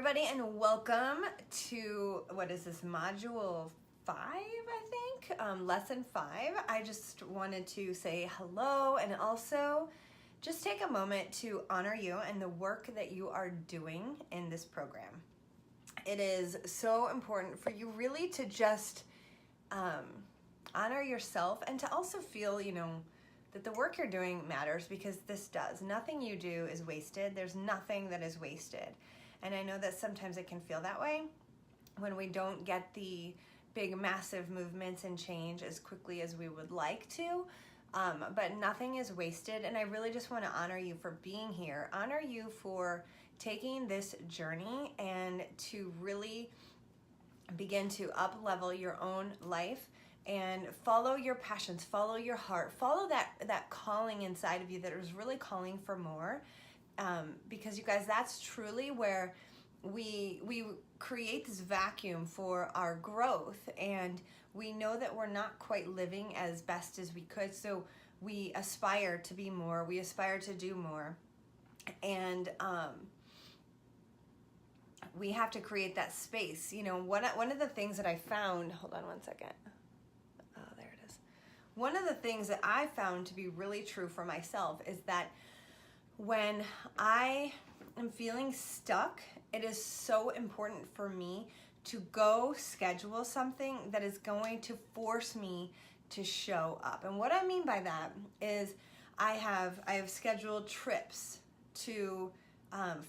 everybody, and welcome to, what is this, module 5, I think? Lesson 5. I just wanted to say hello and also just take a moment to honor you and the work that you are doing in this program. It is so important for you really to just honor yourself and to also feel, that the work you're doing matters, because this does. Nothing you do is wasted. There's nothing that is wasted. And I know that sometimes it can feel that way when we don't get the big, massive movements and change as quickly as we would like to. But nothing is wasted. And I really just want to honor you for being here, honor you for taking this journey and to really begin to up-level your own life and follow your passions, follow your heart, follow that calling inside of you that is really calling for more. Because you guys, that's truly where we create this vacuum for our growth, and we know that we're not quite living as best as we could, so we aspire to be more, we aspire to do more, and we have to create that space. One of the things that I found, hold on one second. Oh, there it is. One of the things that I found to be really true for myself is that when I am feeling stuck, it is so important for me to go schedule something that is going to force me to show up. And what I mean by that is I have scheduled trips to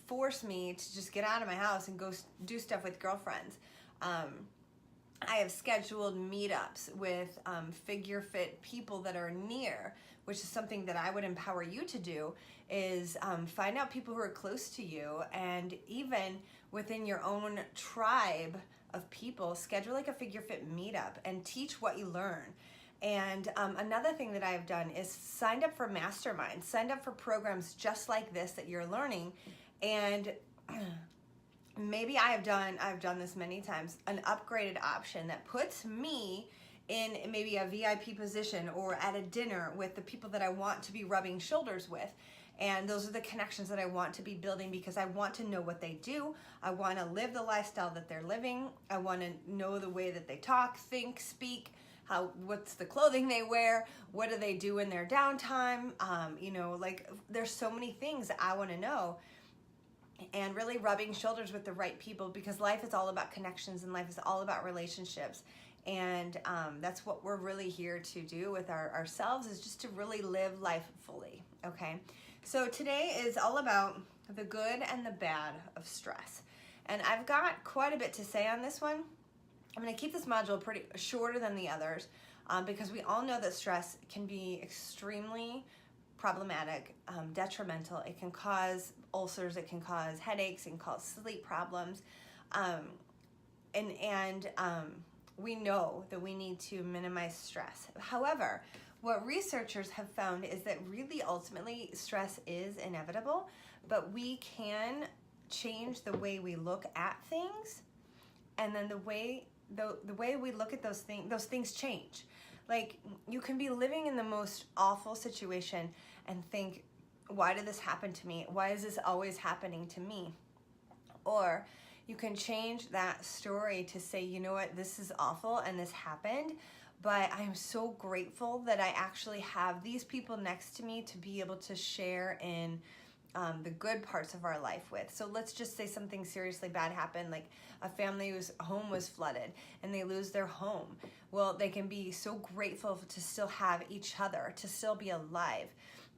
force me to just get out of my house and go do stuff with girlfriends. I have scheduled meetups with figureFIT people that are near, which is something that I would empower you to do, is find out people who are close to you, and even within your own tribe of people, schedule like a figureFIT meetup and teach what you learn. And another thing that I've done is signed up for masterminds, signed up for programs just like this that you're learning. And maybe I've done this many times, an upgraded option that puts me in maybe a VIP position or at a dinner with the people that I want to be rubbing shoulders with. And those are the connections that I want to be building, because I want to know what they do. I want to live the lifestyle that they're living. I want to know the way that they talk, think, speak, what's the clothing they wear, what do they do in their downtime. There's so many things that I want to know. And really rubbing shoulders with the right people, because life is all about connections and life is all about relationships. And that's what we're really here to do with ourselves, is just to really live life fully, okay? So today is all about the good and the bad of stress. And I've got quite a bit to say on this one. I'm going to keep this module pretty shorter than the others, because we all know that stress can be extremely problematic, detrimental. It can cause ulcers, it can cause headaches, it can cause sleep problems, we know that we need to minimize stress. However, what researchers have found is that really ultimately stress is inevitable, but we can change the way we look at things, and then the way we look at those things change. Like, you can be living in the most awful situation and think, why did this happen to me? Why is this always happening to me? Or you can change that story to say, you know what, this is awful and this happened, but I am so grateful that I actually have these people next to me to be able to share in the good parts of our life with. So let's just say something seriously bad happened, like a family whose home was flooded and they lose their home. Well, they can be so grateful to still have each other, to still be alive.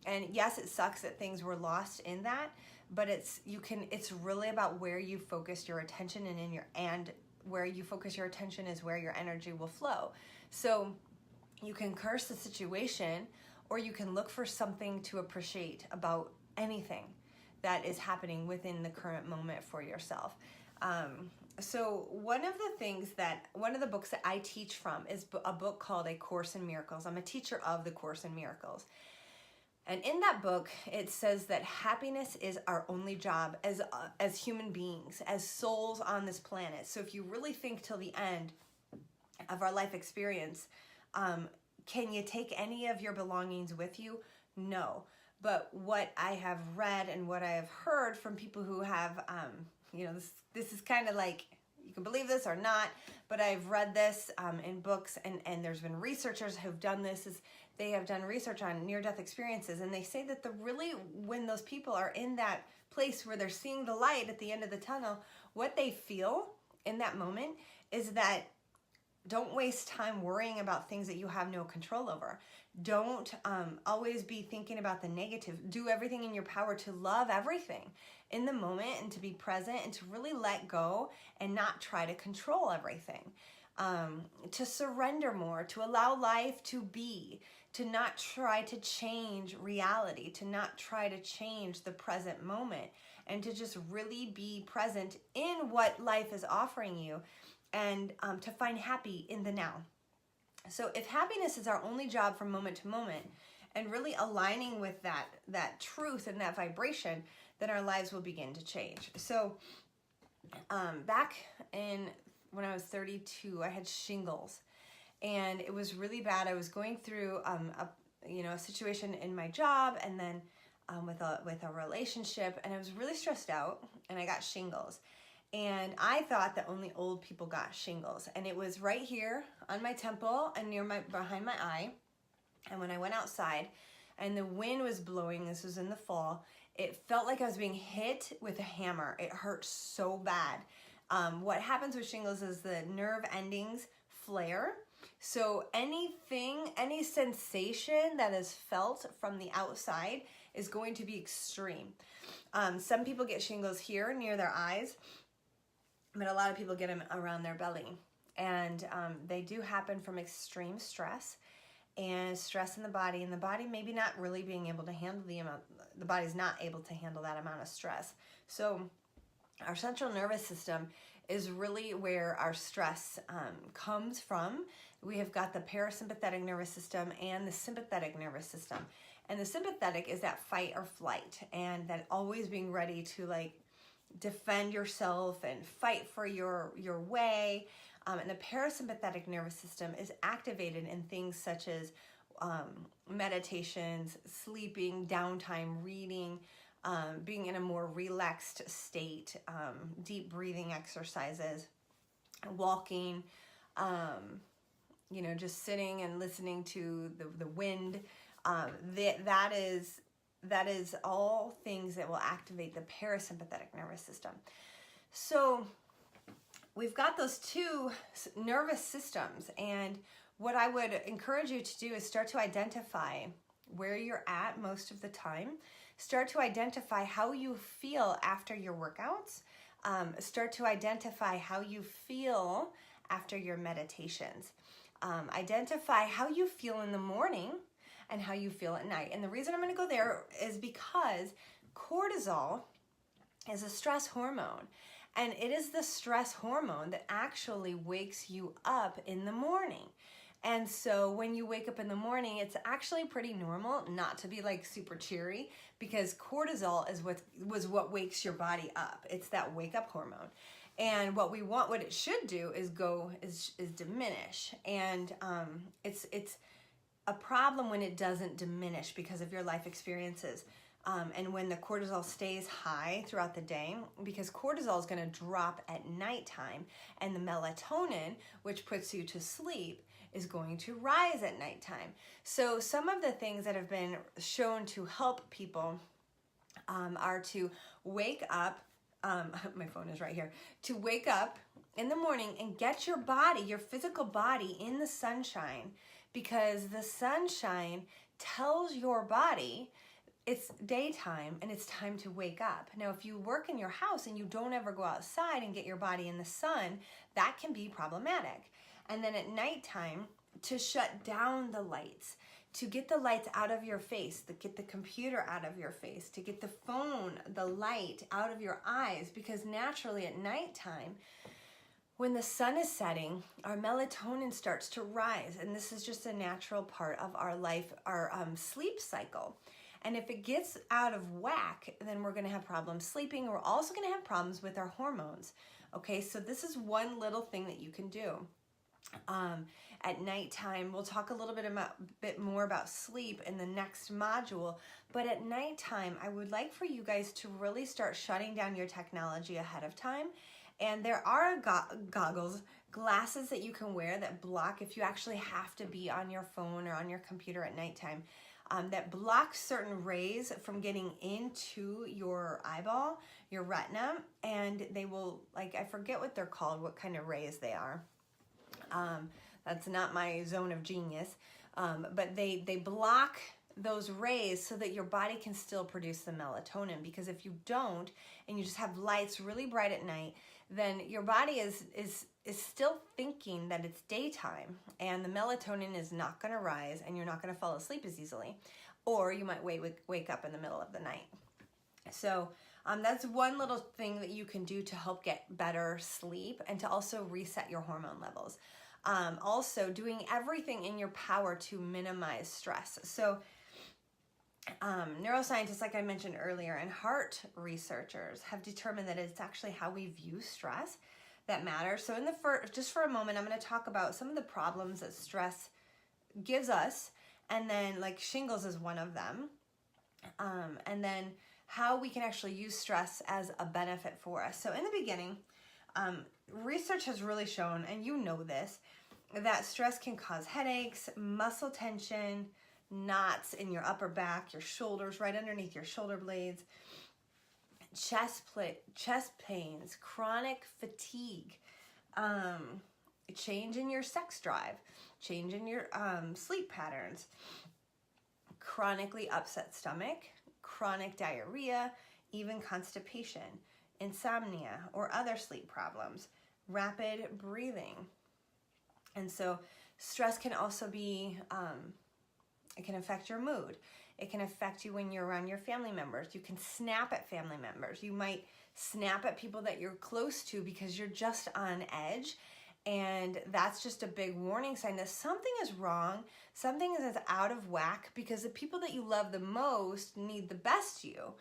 And yes, it sucks that things were lost in that, but it's really about where you focus your attention, and where you focus your attention is where your energy will flow. So you can curse the situation, or you can look for something to appreciate about anything that is happening within the current moment for yourself. So one of the books that I teach from is a book called A Course in Miracles. I'm a teacher of the Course in Miracles. And in that book, it says that happiness is our only job as human beings, as souls on this planet. So if you really think till the end of our life experience, can you take any of your belongings with you? No. But what I have read and what I have heard from people who have this is kind of like, you can believe this or not, but I've read this in books, and there's been researchers who've done this. They have done research on near-death experiences, and they say that when those people are in that place where they're seeing the light at the end of the tunnel, what they feel in that moment is that don't waste time worrying about things that you have no control over. Don't always be thinking about the negative. Do everything in your power to love everything in the moment and to be present and to really let go and not try to control everything. To surrender more, to allow life to be, to not try to change reality, to not try to change the present moment, and to just really be present in what life is offering you, and to find happy in the now. So if happiness is our only job from moment to moment, and really aligning with that truth and that vibration, then our lives will begin to change. So back when I was 32, I had shingles, and it was really bad. I was going through a situation in my job, and then with a relationship, and I was really stressed out, and I got shingles. And I thought that only old people got shingles, and it was right here on my temple and behind my eye. And when I went outside and the wind was blowing, this was in the fall, it felt like I was being hit with a hammer. It hurt so bad. What happens with shingles is the nerve endings flare. So any sensation that is felt from the outside is going to be extreme. Some people get shingles here near their eyes, but a lot of people get them around their belly. And they do happen from extreme stress and stress in the body, and the body maybe not really being able to handle the body's not able to handle that amount of stress. So our central nervous system is really where our stress comes from. We have got the parasympathetic nervous system and the sympathetic nervous system. And the sympathetic is that fight or flight, and that always being ready to defend yourself and fight for your way. And the parasympathetic nervous system is activated in things such as meditations, sleeping, downtime, reading, being in a more relaxed state, deep breathing exercises, walking, just sitting and listening to the wind. That is all things that will activate the parasympathetic nervous system. So we've got those two nervous systems, and what I would encourage you to do is start to identify where you're at most of the time. Start to identify how you feel after your workouts. Start to identify how you feel after your meditations. Identify how you feel in the morning and how you feel at night. And the reason I'm going to go there is because cortisol is a stress hormone. And it is the stress hormone that actually wakes you up in the morning. And so when you wake up in the morning, it's actually pretty normal not to be super cheery, because cortisol is what wakes your body up. It's that wake up hormone. And what it should do is diminish. And it's a problem when it doesn't diminish because of your life experiences. And when the cortisol stays high throughout the day, because cortisol is going to drop at nighttime, and the melatonin, which puts you to sleep, is going to rise at nighttime. So some of the things that have been shown to help people are to wake up, my phone is right here, to wake up in the morning and get your body, your physical body, in the sunshine, because the sunshine tells your body it's daytime and it's time to wake up. Now, if you work in your house and you don't ever go outside and get your body in the sun, that can be problematic. And then at nighttime, to shut down the lights, to get the lights out of your face, to get the computer out of your face, to get the phone, the light out of your eyes, because naturally at nighttime, when the sun is setting, our melatonin starts to rise, and this is just a natural part of our life, our sleep cycle. And if it gets out of whack, then we're going to have problems sleeping. We're also going to have problems with our hormones. Okay, so this is one little thing that you can do. at nighttime. We'll talk a little bit more about sleep in the next module, but at nighttime, I would like for you guys to really start shutting down your technology ahead of time. And there are glasses that you can wear that block, if you actually have to be on your phone or on your computer at nighttime, that block certain rays from getting into your eyeball, your retina, and they will, like, I forget what they're called, what kind of rays they are. That's not my zone of genius, but they block those rays so that your body can still produce the melatonin, because if you don't, and you just have lights really bright at night, then your body is still thinking that it's daytime, and the melatonin is not going to rise, and you're not going to fall asleep as easily, or you might wake up in the middle of the night. So that's one little thing that you can do to help get better sleep and to also reset your hormone levels. Also doing everything in your power to minimize stress. So neuroscientists, like I mentioned earlier, and heart researchers have determined that it's actually how we view stress that matters. So just for a moment, I'm going to talk about some of the problems that stress gives us, and then like shingles is one of them, and then how we can actually use stress as a benefit for us. So in the beginning, research has really shown, and you know this, that stress can cause headaches, muscle tension, knots in your upper back, your shoulders, right underneath your shoulder blades, chest pains, chronic fatigue, change in your sex drive, change in your sleep patterns, chronically upset stomach, chronic diarrhea, even constipation, insomnia, or other sleep problems, rapid breathing. And so stress can also be, it can affect your mood. It can affect you when you're around your family members. You can snap at family members. You might snap at people that you're close to because you're just on edge. And that's just a big warning sign that something is wrong. Something is out of whack, because the people that you love the most need the best you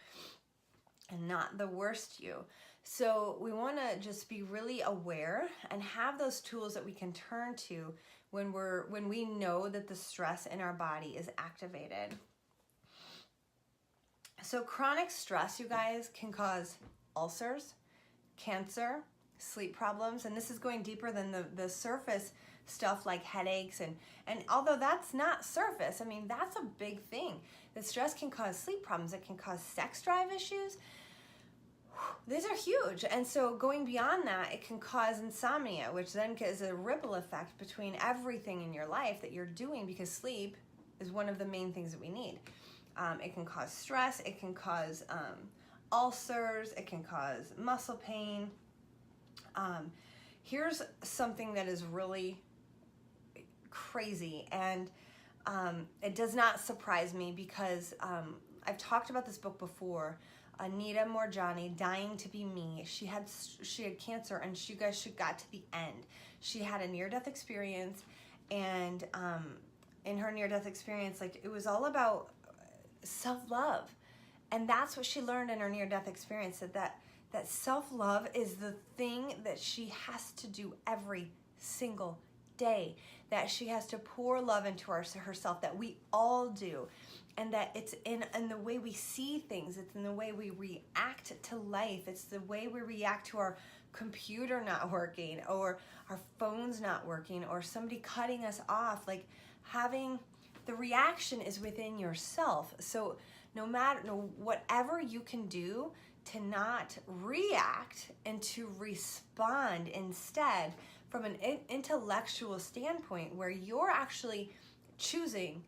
and not the worst you. So we want to just be really aware and have those tools that we can turn to when we know that the stress in our body is activated. So chronic stress, you guys, can cause ulcers, cancer, sleep problems, and this is going deeper than the surface stuff like headaches, and although that's not surface, I mean, that's a big thing. The stress can cause sleep problems. It can cause sex drive issues. These are huge. And so going beyond that, it can cause insomnia, which then is a ripple effect between everything in your life that you're doing, because sleep is one of the main things that we need. It can cause stress. It can cause ulcers. It can cause muscle pain. Here's something that is really crazy, and it does not surprise me, because I've talked about this book before. Anita Morjani, Dying to Be Me. She had cancer, and you guys got to the end. She had a near-death experience, and in her near-death experience, like, it was all about self-love, and that's what she learned in her near-death experience. That self-love is the thing that she has to do every single day. That she has to pour love into herself. That we all do. And that it's in the way we see things. It's in the way we react to life. It's the way we react to our computer not working, or our phones not working, or somebody cutting us off. Like, the reaction is within yourself. So whatever you can do to not react and to respond instead from an intellectual standpoint, where you're actually choosing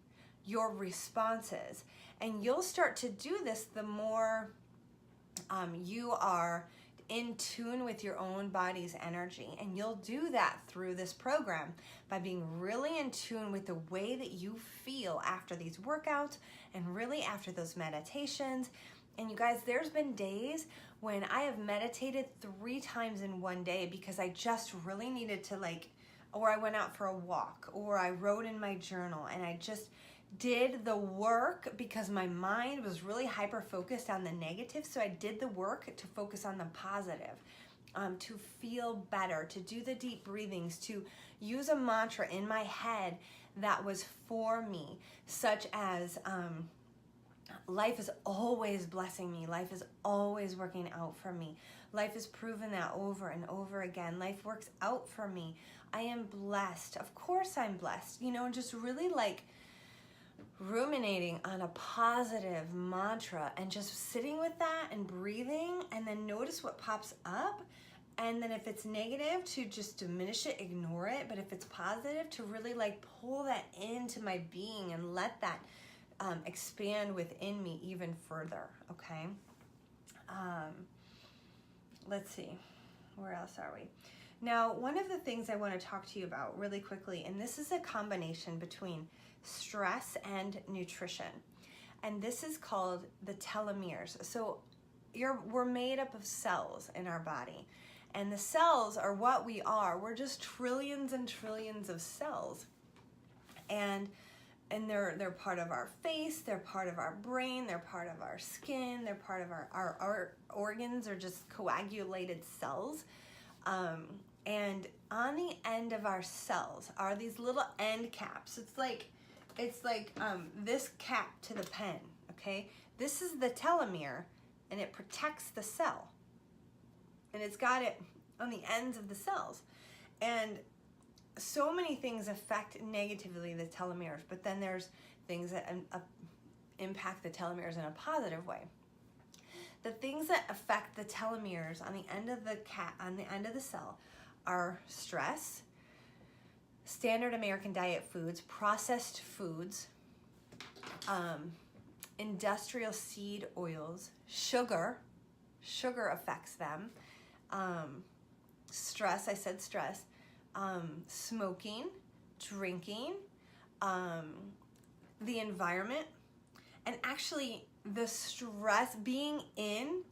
your responses. And you'll start to do this the more you are in tune with your own body's energy. And you'll do that through this program by being really in tune with the way that you feel after these workouts, and really after those meditations. And you guys, there's been days when I have meditated 3 times in one day, because I just really needed to, or I went out for a walk, or I wrote in my journal, and I just did the work because my mind was really hyper focused on the negative. So I did the work to focus on the positive. to feel better, to do the deep breathings, to use a mantra in my head that was for me, such as life is always blessing me. Life is always working out for me. Life has proven that over and over again. Life works out for me. I am blessed. Of course I'm blessed. You know, just really like ruminating on a positive mantra and just sitting with that and breathing, and then notice what pops up. And then if it's negative, to just diminish it, ignore it. But if it's positive, to really like pull that into my being and let that expand within me even further, okay? Let's see, where else are we? Now, one of the things I want to talk to you about really quickly, and this is a combination between stress and nutrition, and this is called the telomeres. So we're made up of cells in our body, and the cells are what we are. We're just trillions and trillions of cells, and they're part of our face, they're part of our brain, they're part of our skin, they're part of our organs are just coagulated cells. And on the end of our cells are these little end caps. It's like this cap to the pen, okay? This is the telomere, and it protects the cell. And it's got it on the ends of the cells. And so many things affect negatively the telomeres, but then there's things that impact the telomeres in a positive way. The things that affect the telomeres on the end of the cell are stress, standard American diet foods, processed foods, industrial seed oils, sugar affects them, stress, I said stress, smoking, drinking, the environment, and actually the stress, being in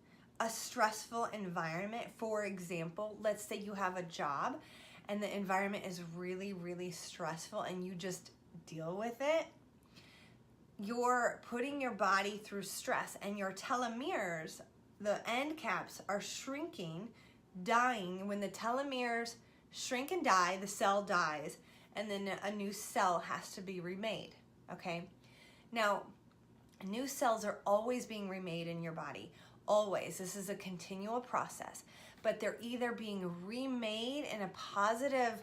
a stressful environment. For example, let's say you have a job and the environment is really, really stressful and you just deal with it. You're putting your body through stress, and your telomeres, the end caps, are shrinking, dying. When the telomeres shrink and die, the cell dies, and then a new cell has to be remade, okay? Now, new cells are always being remade in your body, always. This is a continual process, but they're either being remade in a positive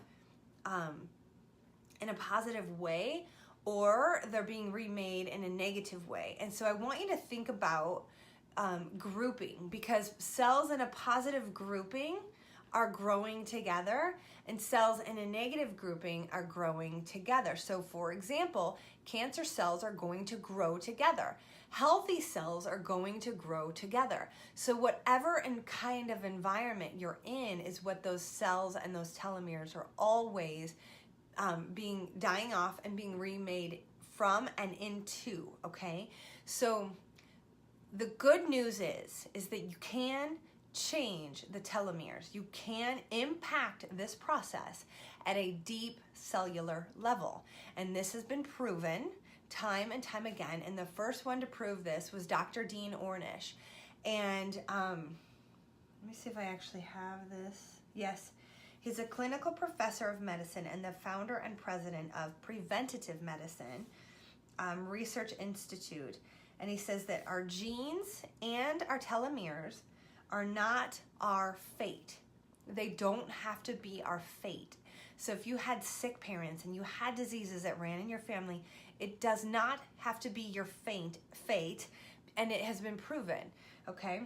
way, or they're being remade in a negative way. And so I want you to think about grouping, because cells in a positive grouping are growing together, and cells in a negative grouping are growing together. So for example, cancer cells are going to grow together. Healthy cells are going to grow together. So whatever kind of environment you're in is what those cells and those telomeres are always dying off and being remade from and into, okay? So the good news is that you can change the telomeres. You can impact this process at a deep cellular level. And this has been proven time and time again. And the first one to prove this was Dr. Dean Ornish. And let me see if I actually have this. Yes. He's a clinical professor of medicine and the founder and president of Preventative Medicine Research Institute. And he says that our genes and our telomeres are not our fate. They don't have to be our fate. So if you had sick parents and you had diseases that ran in your family, it does not have to be your fate, and it has been proven, okay?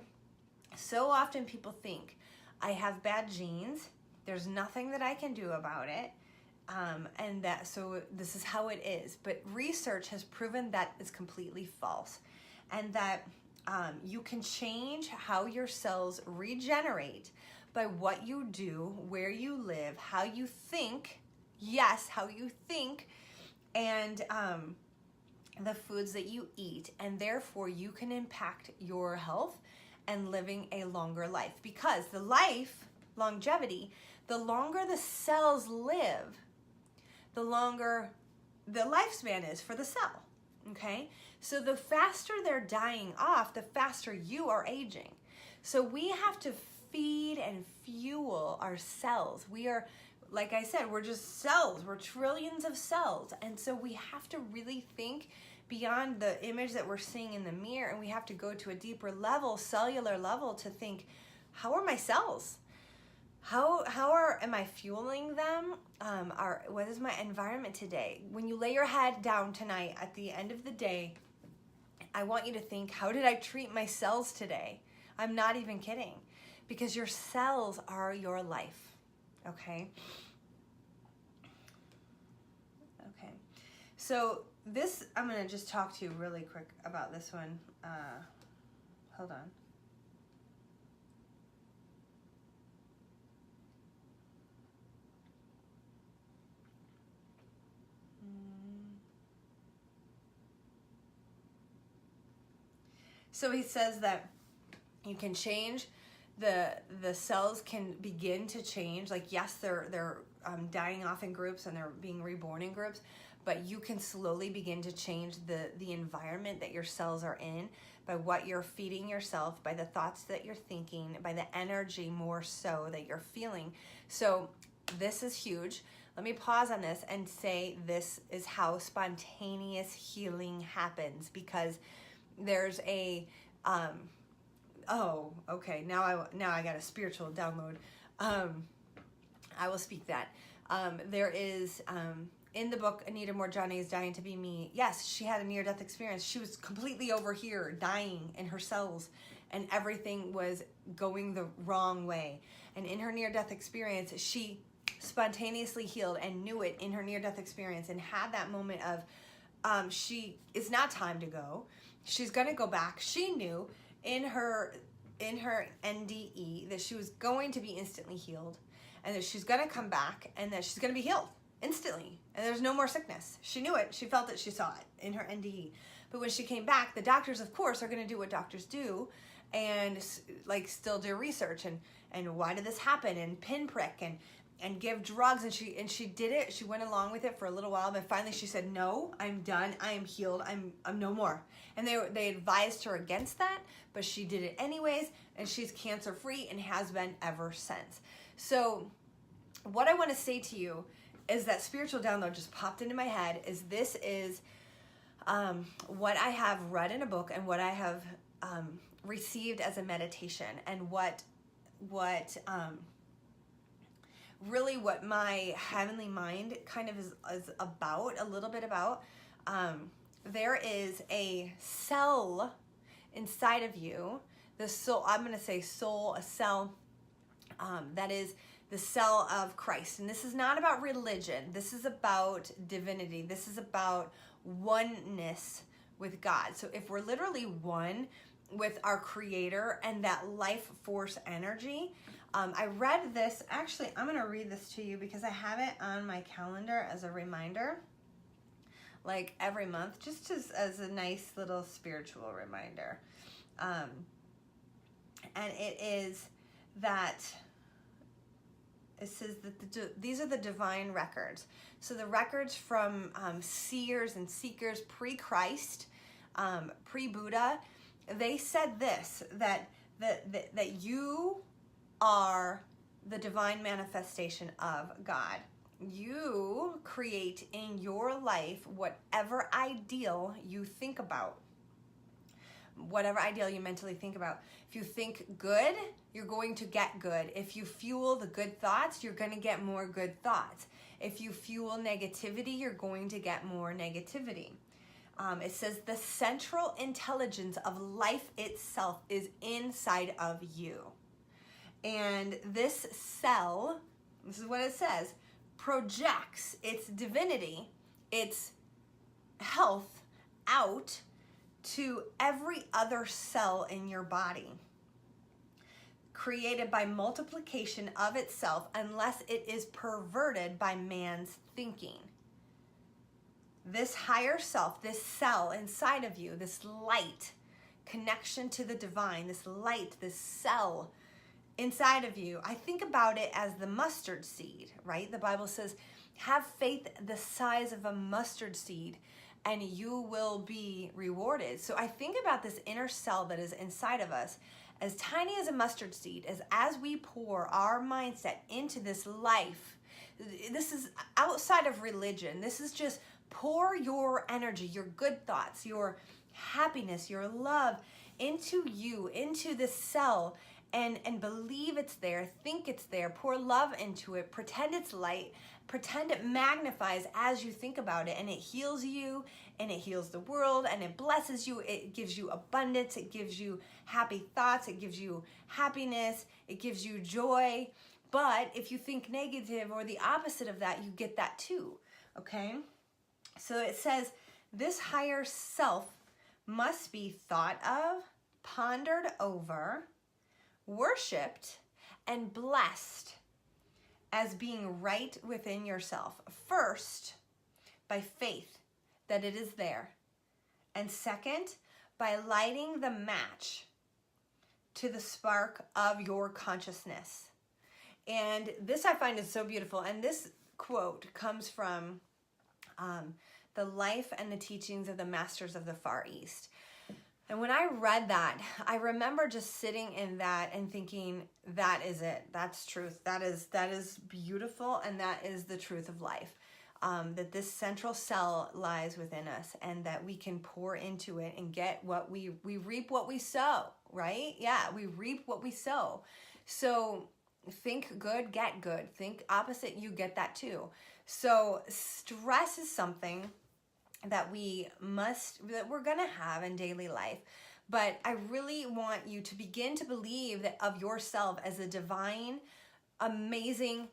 So often people think, I have bad genes, there's nothing that I can do about it, so this is how it is. But research has proven that is completely false, and that you can change how your cells regenerate by what you do, where you live, how you think, yes, how you think, and the foods that you eat. And therefore you can impact your health and living a longer life, because longevity, the longer the cells live, the longer the lifespan is for the cell, okay? So the faster they're dying off, the faster you are aging. So we have to feed and fuel our cells. We are, like I said, we're just cells. We're trillions of cells. And so we have to really think beyond the image that we're seeing in the mirror, and we have to go to a deeper level, cellular level, to think, how are my cells? Am I fueling them? What is my environment today? When you lay your head down tonight, at the end of the day, I want you to think, how did I treat my cells today? I'm not even kidding, because your cells are your life. Okay. So this, I'm going to just talk to you really quick about this one. Hold on. So he says that you can change, the cells can begin to change. Like, yes, they're dying off in groups and they're being reborn in groups, but you can slowly begin to change the environment that your cells are in by what you're feeding yourself, by the thoughts that you're thinking, by the energy more so that you're feeling. So this is huge. Let me pause on this and say this is how spontaneous healing happens, because there's a okay, now I got a spiritual download. I will speak that. There is in the book Anita Moorjani's Dying to Be Me. Yes, she had a near-death experience. She was completely over here, dying in her cells, and everything was going the wrong way. And in her near-death experience, she spontaneously healed and knew it in her near-death experience, and had that moment of it's not time to go. She's going to go back. She knew in her NDE that she was going to be instantly healed, and that she's going to come back, and that she's going to be healed instantly, and there's no more sickness. She knew it. She felt it. She saw it in her NDE. But when she came back, the doctors, of course, are going to do what doctors do, and like still do research and why did this happen, and pinprick and give drugs, and she did it. She went along with it for a little while, but finally she said, no, I'm done. I am healed. I'm no more. And they advised her against that, but she did it anyways, and she's cancer free and has been ever since. So what I want to say to you is that spiritual download just popped into my head. This is what I have read in a book, and what I have received as a meditation, and what really what my heavenly mind kind of is about, a little bit about. There is a cell inside of you, the soul, I'm going to say soul, a cell that is the cell of Christ. And this is not about religion. This is about divinity. This is about oneness with God. So if we're literally one with our Creator and that life force energy, I read this. Actually, I'm going to read this to you because I have it on my calendar as a reminder, like every month, just as a nice little spiritual reminder. And it is that it says that these are the divine records. So the records from seers and seekers pre-Christ, pre-Buddha, they said this, that you are the divine manifestation of God. You create in your life whatever ideal you think about, whatever ideal you mentally think about. If you think good, you're going to get good. If you fuel the good thoughts, you're going to get more good thoughts. If you fuel negativity, you're going to get more negativity. It says the central intelligence of life itself is inside of you. And this cell, this is what it says, projects its divinity, its health out to every other cell in your body, created by multiplication of itself, unless it is perverted by man's thinking. This higher self, this cell inside of you, this light, connection to the divine, this light, this cell inside of you, I think about it as the mustard seed, right? The Bible says, have faith the size of a mustard seed and you will be rewarded. So I think about this inner cell that is inside of us as tiny as a mustard seed, as we pour our mindset into this life. This is outside of religion. This is just pour your energy, your good thoughts, your happiness, your love into you, into this cell, and believe it's there, think it's there, pour love into it, pretend it's light, pretend it magnifies as you think about it, and it heals you, and it heals the world, and it blesses you. It gives you abundance, it gives you happy thoughts, it gives you happiness, it gives you joy. But if you think negative or the opposite of that, you get that too, okay? So it says, this higher self must be thought of, pondered over, worshipped, and blessed as being right within yourself. First, by faith that it is there. And second, by lighting the match to the spark of your consciousness. And this I find is so beautiful. And this quote comes from the life and the teachings of the masters of the Far East. And when I read that, I remember just sitting in that and thinking, that is it. That's truth. That is beautiful, and that is the truth of life. That this central cell lies within us, and that we can pour into it and get what we reap what we sow, right? Yeah, we reap what we sow. So think good, get good. Think opposite, you get that too. So stress is something that we're gonna have in daily life. But I really want you to begin to believe that of yourself as a divine, amazing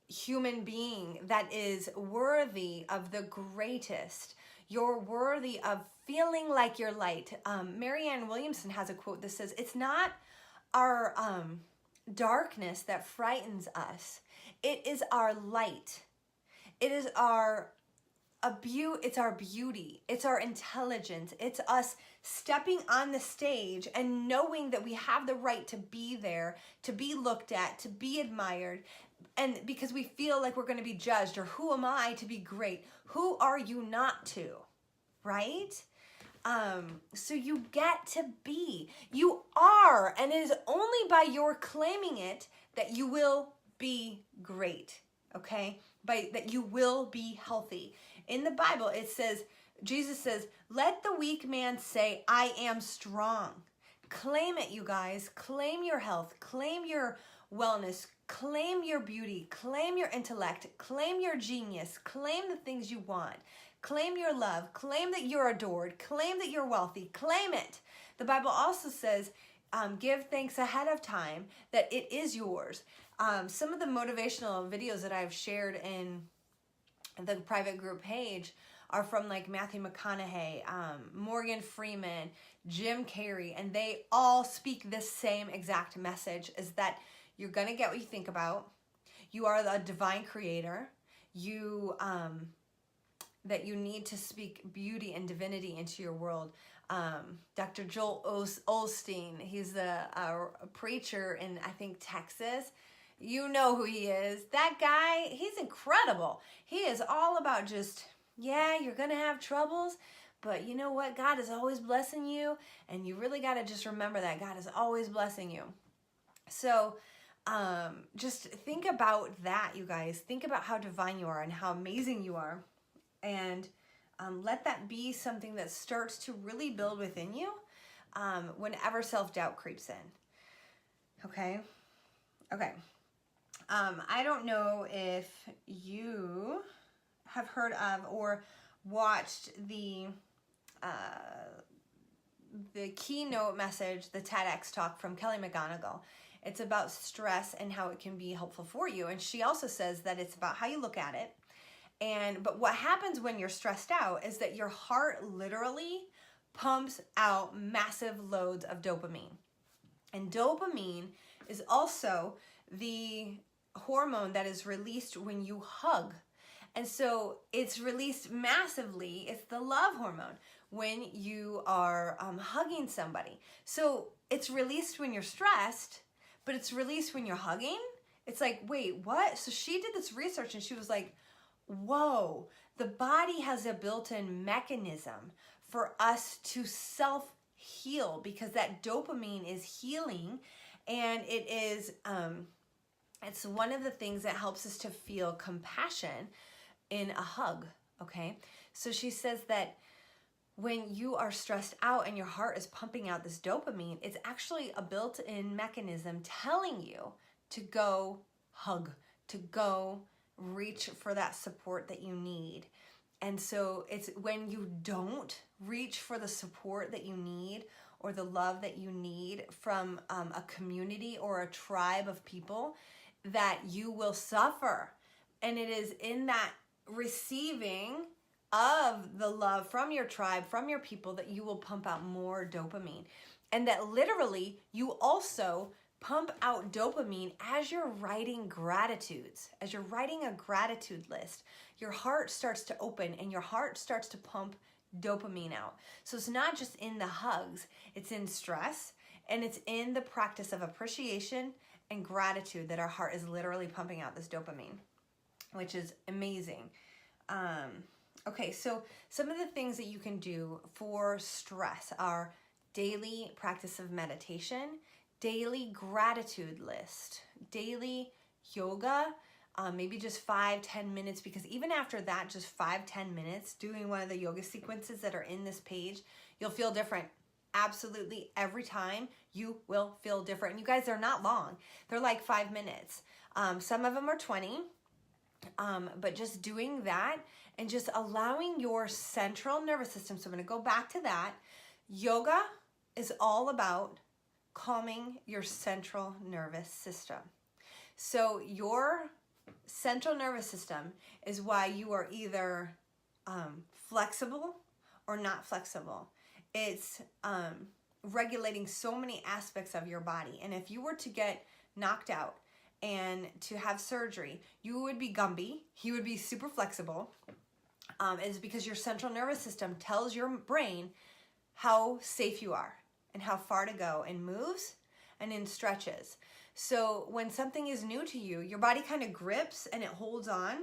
human being that is worthy of the greatest. You're worthy of feeling like you're light. Marianne Williamson has a quote that says, it's not our darkness that frightens us. It is our light. It is it's our beauty, it's our intelligence, it's us stepping on the stage and knowing that we have the right to be there, to be looked at, to be admired, and because we feel like we're going to be judged, or who am I to be great? Who are you not to, right? So you get to be, you are, and it is only by your claiming it that you will be great, okay? That you will be healthy. In the Bible, it says, Jesus says, let the weak man say, I am strong. Claim it, you guys. Claim your health. Claim your wellness. Claim your beauty. Claim your intellect. Claim your genius. Claim the things you want. Claim your love. Claim that you're adored. Claim that you're wealthy. Claim it. The Bible also says, give thanks ahead of time that it is yours. Some of the motivational videos that I've shared in the private group page are from like Matthew McConaughey, Morgan Freeman, Jim Carrey, and they all speak this same exact message, is that you're going to get what you think about. You are the divine creator. That you need to speak beauty and divinity into your world. Dr. Joel Osteen, he's a preacher in, I think, Texas. You know who he is. That guy, he's incredible. He is all about just, yeah, you're going to have troubles, but you know what? God is always blessing you, and you really got to just remember that God is always blessing you. So just think about that, you guys. Think about how divine you are and how amazing you are, and let that be something that starts to really build within you whenever self-doubt creeps in. Okay? Okay. I don't know if you have heard of or watched the keynote message, the TEDx talk from Kelly McGonigal. It's about stress and how it can be helpful for you. And she also says that it's about how you look at it. But what happens when you're stressed out is that your heart literally pumps out massive loads of dopamine. And dopamine is also the hormone that is released when you hug. And so it's released massively. It's the love hormone when you are hugging somebody. So it's released when you're stressed, but it's released when you're hugging. It's like, wait, what? So she did this research and she was like, whoa, the body has a built-in mechanism for us to self-heal heal, because that dopamine is healing, and it is it's one of the things that helps us to feel compassion in a hug, okay? So she says that when you are stressed out and your heart is pumping out this dopamine, it's actually a built-in mechanism telling you to go hug, to go reach for that support that you need. And so it's when you don't reach for the support that you need or the love that you need from a community or a tribe of people that you will suffer. And it is in that receiving of the love from your tribe, from your people, that you will pump out more dopamine. And that literally you also pump out dopamine as you're writing gratitudes. As you're writing a gratitude list, your heart starts to open and your heart starts to pump dopamine out. So it's not just in the hugs, it's in stress, and it's in the practice of appreciation and gratitude that our heart is literally pumping out this dopamine, which is amazing. Okay, so some of the things that you can do for stress are daily practice of meditation, daily gratitude list, daily yoga, maybe just 5-10 minutes, because even after that, just 5-10 minutes doing one of the yoga sequences that are in this page, you'll feel different. Absolutely, every time you will feel different. And you guys, they're not long. They're like 5 minutes. Some of them are 20. But just doing that and just allowing your central nervous system. So I'm going to go back to that. Yoga is all about calming your central nervous system. So your central nervous system is why you are either flexible or not flexible. It's regulating so many aspects of your body. And if you were to get knocked out and to have surgery, you would be Gumby. You would be super flexible. Is because your central nervous system tells your brain how safe you are and how far to go in moves and in stretches. So when something is new to you, your body kind of grips and it holds on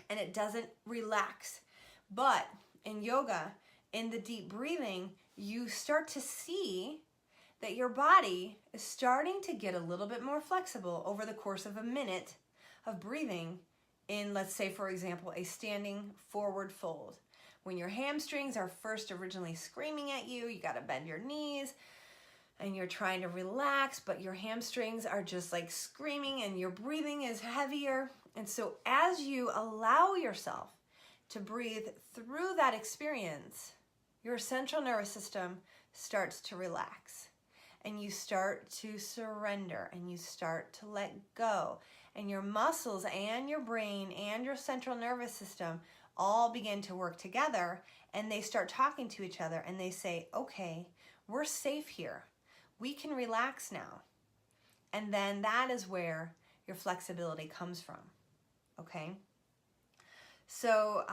and it doesn't relax. But in yoga, in the deep breathing, you start to see that your body is starting to get a little bit more flexible over the course of a minute of breathing in, let's say, for example, a standing forward fold. When your hamstrings are first originally screaming at you, you got to bend your knees and you're trying to relax, but your hamstrings are just like screaming and your breathing is heavier. And so as you allow yourself to breathe through that experience, your central nervous system starts to relax. And you start to surrender and you start to let go. And your muscles and your brain and your central nervous system all begin to work together, and they start talking to each other and they say, okay, we're safe here. We can relax now. And then that is where your flexibility comes from, okay? So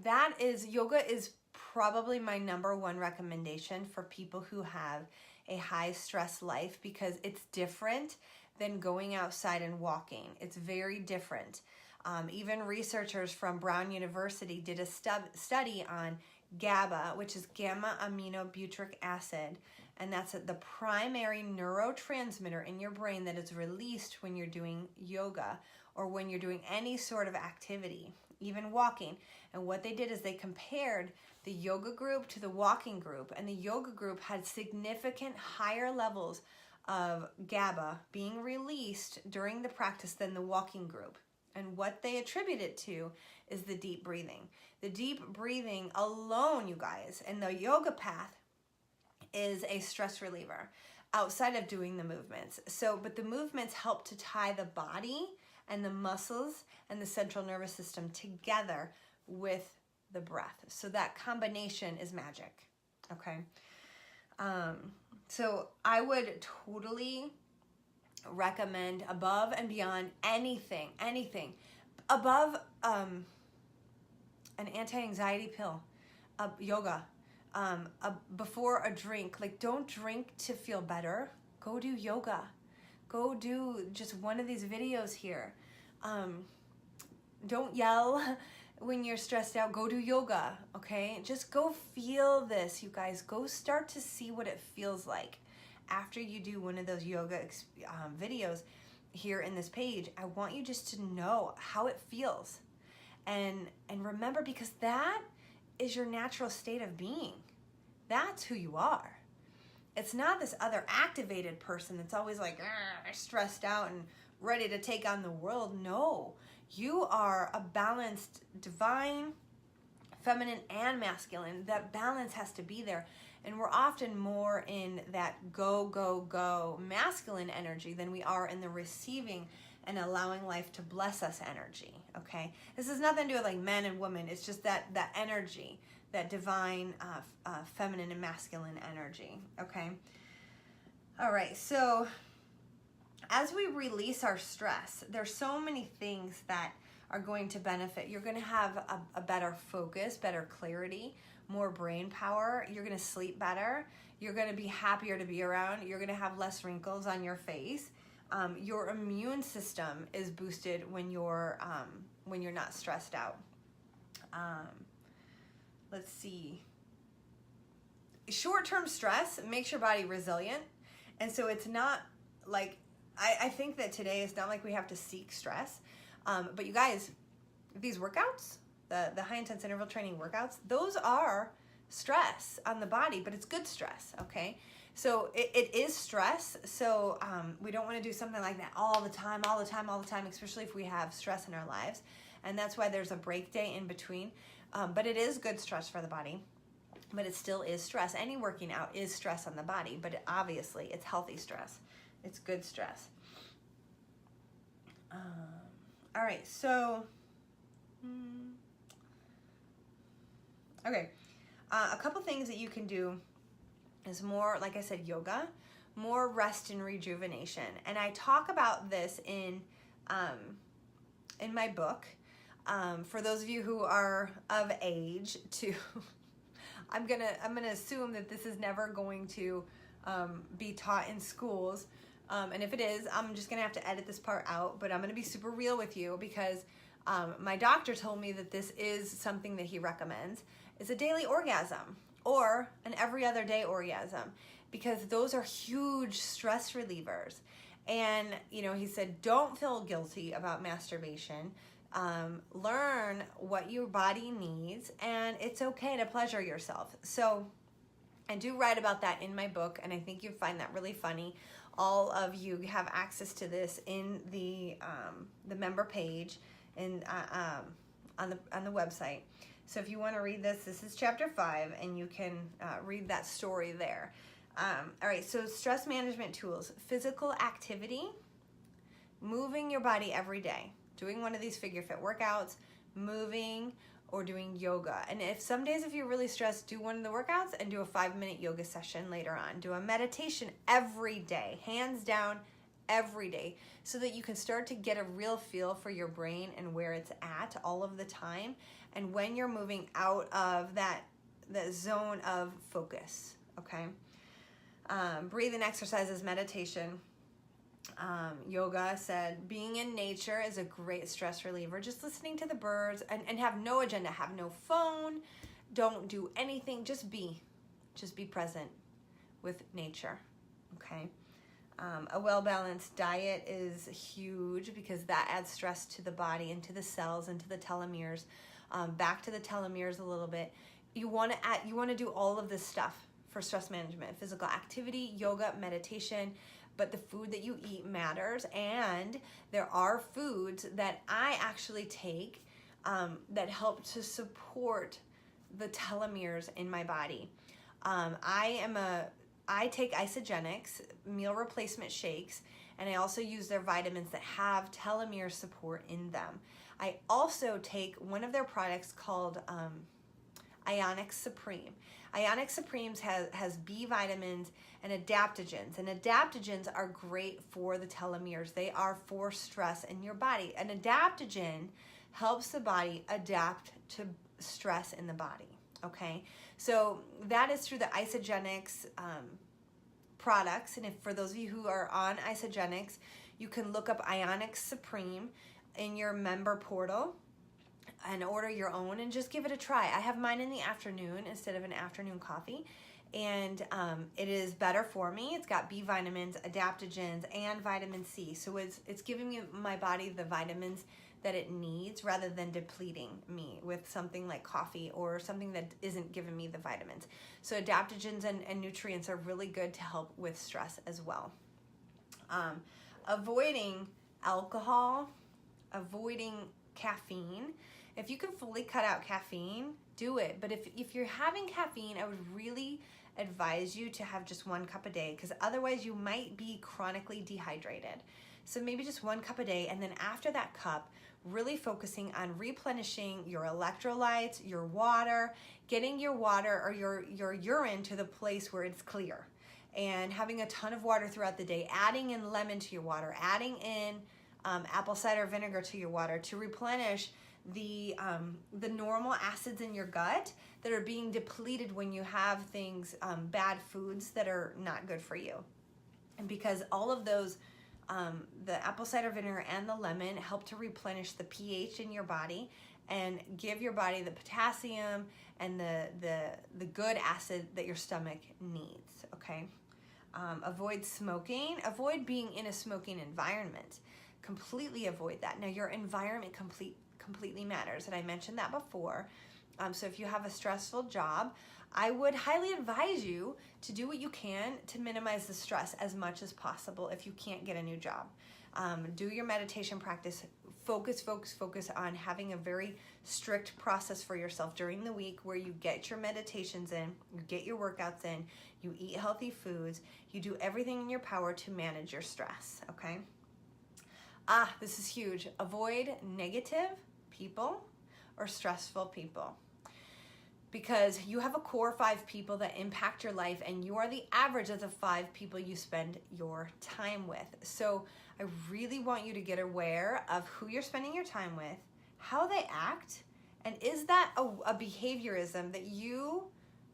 that is, yoga is probably my number one recommendation for people who have a high stress life, because it's different than going outside and walking. It's very different. Even researchers from Brown University did a study on GABA, which is gamma aminobutyric acid, and that's the primary neurotransmitter in your brain that is released when you're doing yoga or when you're doing any sort of activity, even walking. And what they did is they compared the yoga group to the walking group, and the yoga group had significant higher levels of GABA being released during the practice than the walking group. And what they attribute it to is the deep breathing. The deep breathing alone, you guys, and the yoga path is a stress reliever outside of doing the movements. So, but the movements help to tie the body and the muscles and the central nervous system together with the breath. So that combination is magic, okay? So I would totally recommend, above and beyond anything above an anti-anxiety pill, yoga, before a drink. Like, don't drink to feel better. Go do yoga. Go do just one of these videos here. Don't yell. when you're stressed out, go do yoga, okay? Just go feel this, you guys. Go start to see what it feels like after you do one of those yoga videos here in this page. I want you just to know how it feels. And remember, because that is your natural state of being. That's who you are. It's not this other activated person that's always like stressed out and ready to take on the world. No, you are a balanced, divine, feminine and masculine. That balance has to be there. And we're often more in that go, go, go masculine energy than we are in the receiving and allowing life to bless us energy, okay? This has nothing to do with like men and women. It's just that energy, that divine feminine and masculine energy, okay? All right, so as we release our stress, there's so many things that are going to benefit. You're going to have a better focus, better clarity, more brain power. You're going to sleep better. You're going to be happier to be around. You're going to have less wrinkles on your face. Your immune system is boosted when you're not stressed out. Let's see. Short-term stress makes your body resilient. And so it's not like, I think that today it's not like we have to seek stress. But you guys, these workouts, the high-intense interval training workouts, those are stress on the body, but it's good stress, okay? So it is stress. So we don't want to do something like that all the time, especially if we have stress in our lives. And that's why there's a break day in between. But it is good stress for the body. But it still is stress. Any working out is stress on the body, but obviously it's healthy stress. It's good stress. All right, so, okay. A couple things that you can do is more, like I said, yoga, more rest and rejuvenation. And I talk about this in my book. For those of you who are of age to, I'm gonna assume that this is never going to be taught in schools. And if it is, I'm just gonna have to edit this part out, but I'm gonna be super real with you because my doctor told me that this is something that he recommends. It's a daily orgasm or an every other day orgasm, because those are huge stress relievers. And, you know, he said, don't feel guilty about masturbation. Learn what your body needs, and it's okay to pleasure yourself. So I do write about that in my book, and I think you find that really funny. All of you have access to this in the member page and on the website. So if you want to read this is chapter 5, and you can read that story there. All right, so stress management tools: physical activity, moving your body every day, doing one of these figureFIT workouts, moving, or doing yoga. And if some days, if you're really stressed, do one of the workouts and do a 5-minute yoga session later on. Do a meditation every day, hands down, every day, so that you can start to get a real feel for your brain and where it's at all of the time. And when you're moving out of that zone of focus, okay? Breathing exercises, meditation. Yoga said being in nature is a great stress reliever. Just listening to the birds and have no agenda, have no phone, don't do anything, just be present with nature, okay? A well-balanced diet is huge because that adds stress to the body and to the cells and to the telomeres. Back to the telomeres a little bit. You want to do all of this stuff for stress management: physical activity, yoga, meditation. But the food that you eat matters, and there are foods that I actually take that help to support the telomeres in my body. I take Isagenix, meal replacement shakes, and I also use their vitamins that have telomere support in them. I also take one of their products called Ionic Supreme. Ionic Supremes has B vitamins and adaptogens. And adaptogens are great for the telomeres. They are for stress in your body. An adaptogen helps the body adapt to stress in the body, okay? So that is through the Isagenix products. And if for those of you who are on Isagenix, you can look up Ionic Supreme in your member portal. and order your own and just give it a try. I have mine in the afternoon instead of an afternoon coffee, and it is better for me. It's got B vitamins, adaptogens, and vitamin C. So it's giving me my body the vitamins that it needs rather than depleting me with something like coffee or something that isn't giving me the vitamins. So adaptogens and nutrients are really good to help with stress as well. Avoiding alcohol, avoiding caffeine. If you can fully cut out caffeine, do it. But if you're having caffeine, I would really advise you to have just 1 cup a day, because otherwise you might be chronically dehydrated. So maybe just 1 cup a day, and then after that cup, really focusing on replenishing your electrolytes, your water, getting your water or your urine to the place where it's clear, and having a ton of water throughout the day, adding in lemon to your water, adding in apple cider vinegar to your water to replenish the normal acids in your gut that are being depleted when you have things, bad foods that are not good for you. And because all of those, the apple cider vinegar and the lemon help to replenish the pH in your body and give your body the potassium and the good acid that your stomach needs, okay? Avoid smoking. Avoid being in a smoking environment. Completely avoid that. Now, your environment completely matters, and I mentioned that before. So if you have a stressful job, I would highly advise you to do what you can to minimize the stress as much as possible if you can't get a new job. Do your meditation practice. Focus on having a very strict process for yourself during the week where you get your meditations in, you get your workouts in, you eat healthy foods, you do everything in your power to manage your stress, okay? This is huge. Avoid negative people or stressful people, because you have a core 5 people that impact your life, and you are the average of the 5 people you spend your time with. So I really want you to get aware of who you're spending your time with, how they act, and is that a behaviorism that you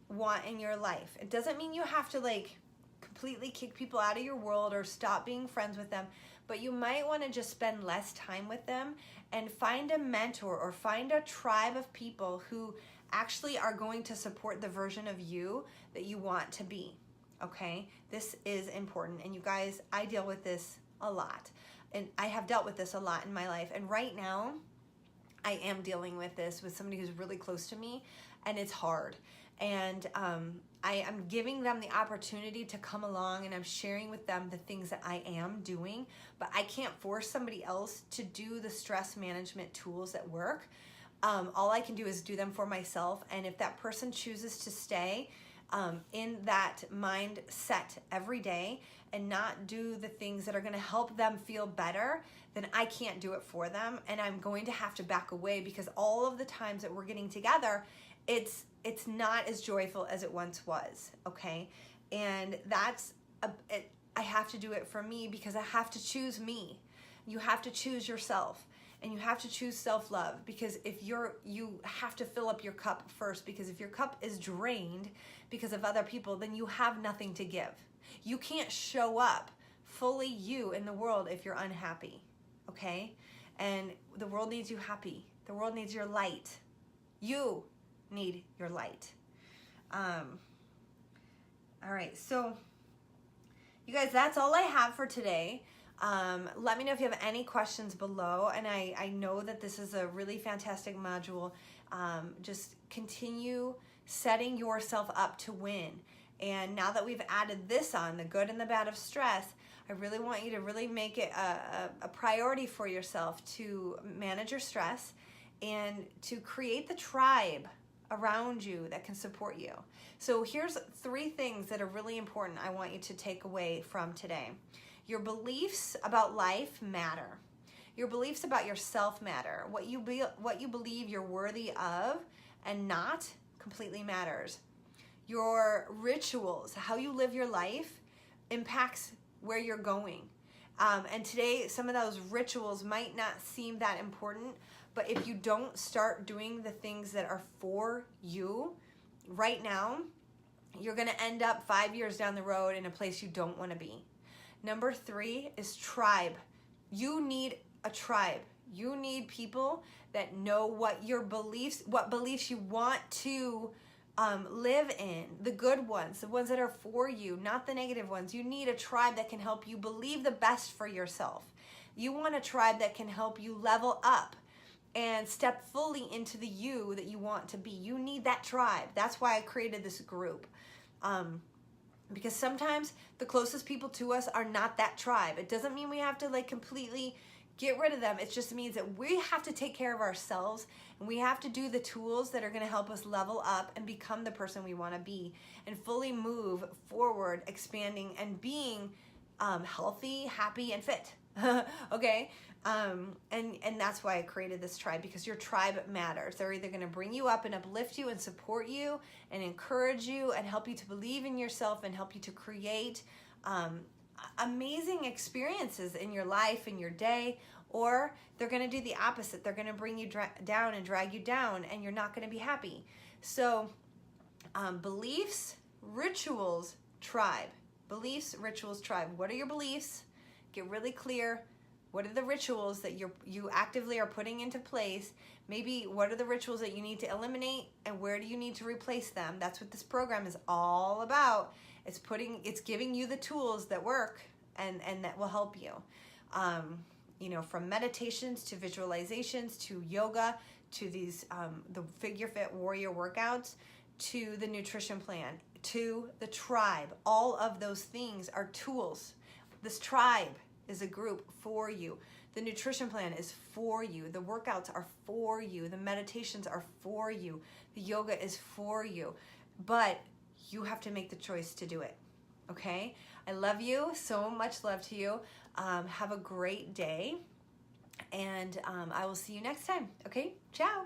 want in your life? It doesn't mean you have to like completely kick people out of your world or stop being friends with them, but you might want to just spend less time with them and find a mentor or find a tribe of people who actually are going to support the version of you that you want to be, okay? This is important. And you guys, I deal with this a lot. And I have dealt with this a lot in my life. And right now, I am dealing with this with somebody who's really close to me, and it's hard. And I am giving them the opportunity to come along, and I'm sharing with them the things that I am doing, but I can't force somebody else to do the stress management tools that work. All I can do is do them for myself, and if that person chooses to stay in that mindset every day and not do the things that are going to help them feel better, then I can't do it for them, and I'm going to have to back away, because all of the times that we're getting together, it's not as joyful as it once was, okay? And I have to do it for me, because I have to choose me. You have to choose yourself, and you have to choose self-love, because you have to fill up your cup first, because if your cup is drained because of other people, then you have nothing to give. You can't show up fully you in the world if you're unhappy, okay? And the world needs you happy. The world needs your light. You need your light. All right, so you guys, that's all I have for today. Let me know if you have any questions below, and I know that this is a really fantastic module. Just continue setting yourself up to win. And now that we've added this on, the good and the bad of stress, I really want you to really make it a priority for yourself to manage your stress and to create the tribe around you that can support you. So here's 3 things that are really important I want you to take away from today. Your beliefs about life matter. Your beliefs about yourself matter. What you believe you're worthy of and not completely matters. Your rituals, how you live your life, impacts where you're going. And today, some of those rituals might not seem that important, but if you don't start doing the things that are for you right now, you're going to end up 5 years down the road in a place you don't want to be. Number 3 is tribe. You need a tribe. You need people that know what beliefs you want to live in, the good ones, the ones that are for you, not the negative ones. You need a tribe that can help you believe the best for yourself. You want a tribe that can help you level up and step fully into the you that you want to be. You need that tribe. That's why I created this group. Because sometimes the closest people to us are not that tribe. It doesn't mean we have to like completely get rid of them. It just means that we have to take care of ourselves, and we have to do the tools that are going to help us level up and become the person we want to be and fully move forward, expanding and being healthy, happy, and fit. Okay? And that's why I created this tribe, because your tribe matters. They're either going to bring you up and uplift you and support you and encourage you and help you to believe in yourself and help you to create amazing experiences in your life, in your day, or they're going to do the opposite. They're going to bring you down and drag you down, and you're not going to be happy. So beliefs, rituals, tribe. Beliefs, rituals, tribe. What are your beliefs? Get really clear. What are the rituals that you actively are putting into place? Maybe what are the rituals that you need to eliminate, and where do you need to replace them? That's what this program is all about. It's giving you the tools that work and that will help you. You know, from meditations to visualizations to yoga to these the figureFIT warrior workouts to the nutrition plan to the tribe. All of those things are tools. This tribe is a group for you. The nutrition plan is for you. The workouts are for you. The meditations are for you. The yoga is for you. But you have to make the choice to do it. Okay? I love you. So much love to you. Have a great day. And I will see you next time. Okay? Ciao.